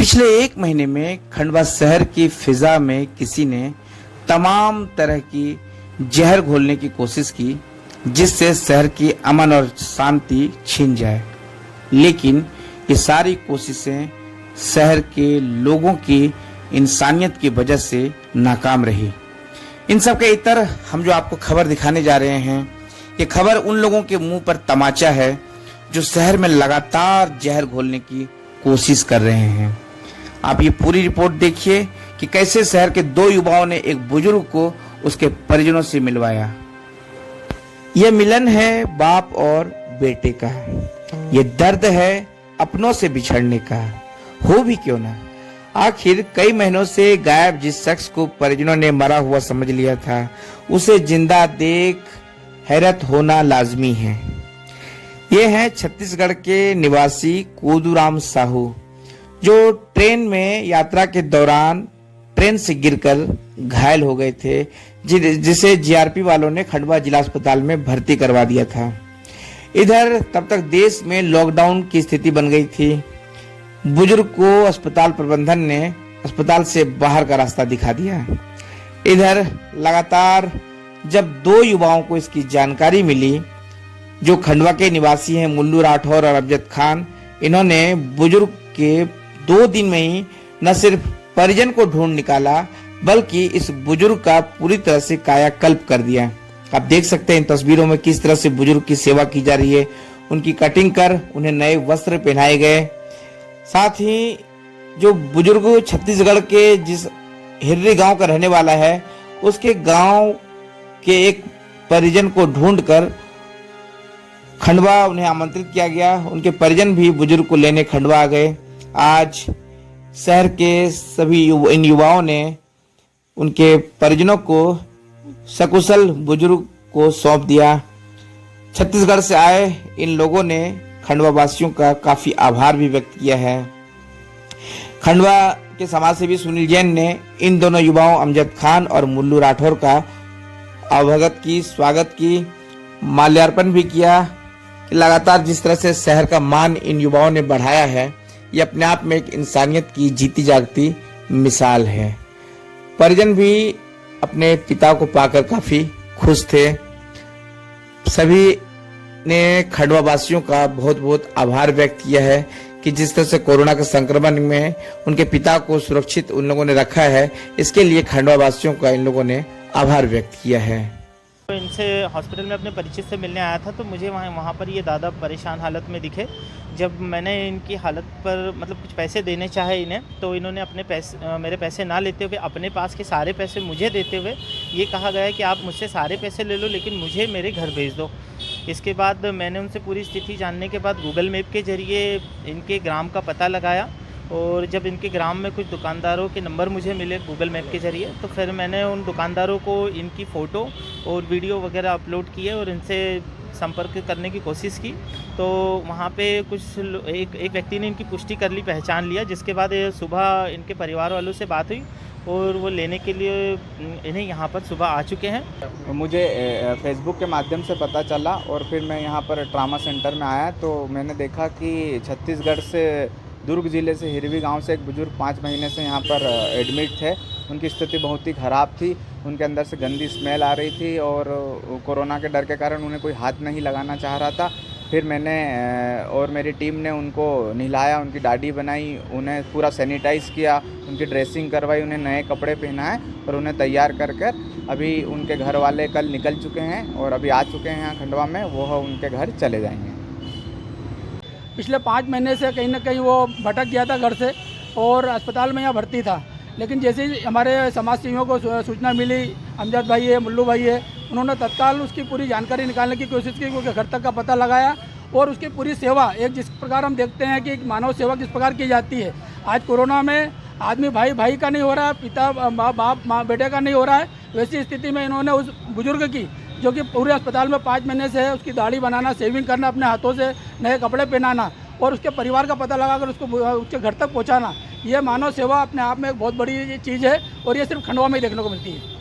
पिछले एक महीने में खंडवा शहर की फिजा में किसी ने तमाम तरह की जहर घोलने की कोशिश की, जिससे शहर की अमन और शांति छीन जाए। लेकिन ये सारी कोशिशें शहर के लोगों की इंसानियत की वजह से नाकाम रही। इन सब के इतर हम जो आपको खबर दिखाने जा रहे हैं, ये खबर उन लोगों के मुंह पर तमाचा है जो शहर में लगातार जहर घोलने की कोशिश कर रहे हैं। आप ये पूरी रिपोर्ट देखिए कि कैसे शहर के दो युवाओं ने एक बुजुर्ग को उसके परिजनों से मिलवाया। यह मिलन है बाप और बेटे का, ये दर्द है अपनों से बिछड़ने का। हो भी क्यों ना, आखिर कई महीनों से गायब जिस शख्स को परिजनों ने मरा हुआ समझ लिया था, उसे जिंदा देख हैरत होना लाजमी है। ये हैं छत्तीसगढ़ के निवासी कोदूराम साहू, जो ट्रेन में यात्रा के दौरान ट्रेन से गिरकर घायल हो गए थे, जिसे जीआरपी वालों ने खंडवा जिला अस्पताल में भर्ती करवा दिया था। इधर तब तक देश में लॉकडाउन की स्थिति बन गई थी। बुजुर्ग को अस्पताल प्रबंधन ने अस्पताल से बाहर का रास्ता दिखा दिया। इधर लगातार जब दो युवाओं को इसकी जानकारी मिली, जो खंडवा के निवासी हैं मुल्लू राठौर और अमजद खान, इन्होंने बुजुर्ग के 2 दिन में ही न सिर्फ परिजन को ढूंढ निकाला, बल्कि इस बुजुर्ग का पूरी तरह से कायाकल्प कर दिया। आप देख सकते हैं इन तस्वीरों में किस तरह से बुजुर्ग की सेवा की जा रही है। उनकी कटिंग कर उन्हें नए वस्त्र पहनाए गए। साथ ही जो बुजुर्ग छत्तीसगढ़ के जिस हिर्री गांव का रहने वाला है, उसके गांव के एक परिजन को ढूंढकर खंडवा उन्हें आमंत्रित किया गया। उनके परिजन भी बुजुर्ग को लेने खंडवा आ गए। आज शहर के सभी इन युवाओं ने उनके परिजनों को सकुशल बुजुर्ग को सौंप दिया। छत्तीसगढ़ से आए इन लोगों ने खंडवा वासियों का काफी आभार भी व्यक्त किया है। खंडवा के समाजसेवी सुनील जैन ने इन दोनों युवाओं अमजद खान और मुल्लू राठौर का अवगत की, स्वागत की, माल्यार्पण भी किया। लगातार जिस तरह से शहर का मान इन युवाओं ने बढ़ाया है, ये अपने आप में एक इंसानियत की जीती जागती मिसाल है। परिजन भी अपने पिता को पाकर काफी खुश थे। सभी ने खंडवा वासियों का बहुत बहुत आभार व्यक्त किया है कि जिस तरह से कोरोना के संक्रमण में उनके पिता को सुरक्षित उन लोगों ने रखा है, इसके लिए खंडवा वासियों का इन लोगों ने आभार व्यक्त किया है। तो इनसे हॉस्पिटल में अपने परिचित से मिलने आया था, तो मुझे वहाँ पर ये दादा परेशान हालत में दिखे। जब मैंने इनकी हालत पर मतलब कुछ पैसे देने चाहे इन्हें, तो इन्होंने अपने पैसे मेरे पैसे ना लेते हुए अपने पास के सारे पैसे मुझे देते हुए ये कहा गया कि आप मुझसे सारे पैसे ले लो, लेकिन मुझे मेरे घर भेज दो। इसके बाद मैंने उनसे पूरी स्थिति जानने के बाद गूगल मैप के ज़रिए इनके ग्राम का पता लगाया, और जब इनके ग्राम में कुछ दुकानदारों के नंबर मुझे मिले गूगल मैप के ज़रिए, तो फिर मैंने उन दुकानदारों को इनकी फ़ोटो और वीडियो वगैरह अपलोड किए और इनसे संपर्क करने की कोशिश की। तो वहाँ पे एक व्यक्ति ने इनकी पुष्टि कर ली, पहचान लिया, जिसके बाद सुबह इनके परिवार वालों से बात हुई और वो लेने के लिए इन्हें यहाँ पर सुबह आ चुके हैं। मुझे फेसबुक के माध्यम से पता चला और फिर मैं यहाँ पर ट्रामा सेंटर में आया, तो मैंने देखा कि छत्तीसगढ़ से दुर्ग ज़िले से हिरवी गांव से एक बुज़ुर्ग 5 महीने से यहाँ पर एडमिट थे। उनकी स्थिति बहुत ही ख़राब थी, उनके अंदर से गंदी स्मेल आ रही थी और कोरोना के डर के कारण उन्हें कोई हाथ नहीं लगाना चाह रहा था। फिर मैंने और मेरी टीम ने उनको नहलाया, उनकी दाढ़ी बनाई, उन्हें पूरा सैनिटाइज़ किया, उनकी ड्रेसिंग करवाई, उन्हें नए कपड़े पहनाए और उन्हें तैयार कर अभी उनके घर वाले कल निकल चुके हैं और अभी आ चुके हैं यहाँ खंडवा में। वो उनके घर चले जाएंगे। पिछले 5 महीने से कहीं ना कहीं वो भटक गया था घर से और अस्पताल में यहाँ भर्ती था। लेकिन जैसे ही हमारे समाज सेवियों को सूचना मिली, अमजद भाई है, मुल्लू भाई है, उन्होंने तत्काल उसकी पूरी जानकारी निकालने की कोशिश की, क्योंकि घर तक का पता लगाया और उसकी पूरी सेवा, एक जिस प्रकार हम देखते हैं कि मानव सेवा किस प्रकार की जाती है। आज कोरोना में आदमी भाई भाई का नहीं हो रहा है, पिता बाप माँ बेटे का नहीं हो रहा है। वैसी स्थिति में इन्होंने उस बुजुर्ग की, जो कि पूरे अस्पताल में 5 महीने से है, उसकी दाढ़ी बनाना, शेविंग करना, अपने हाथों से नए कपड़े पहनाना और उसके परिवार का पता लगाकर उसको उसके घर तक पहुंचाना, ये मानव सेवा अपने आप में एक बहुत बड़ी चीज़ है और ये सिर्फ खंडवा में ही देखने को मिलती है।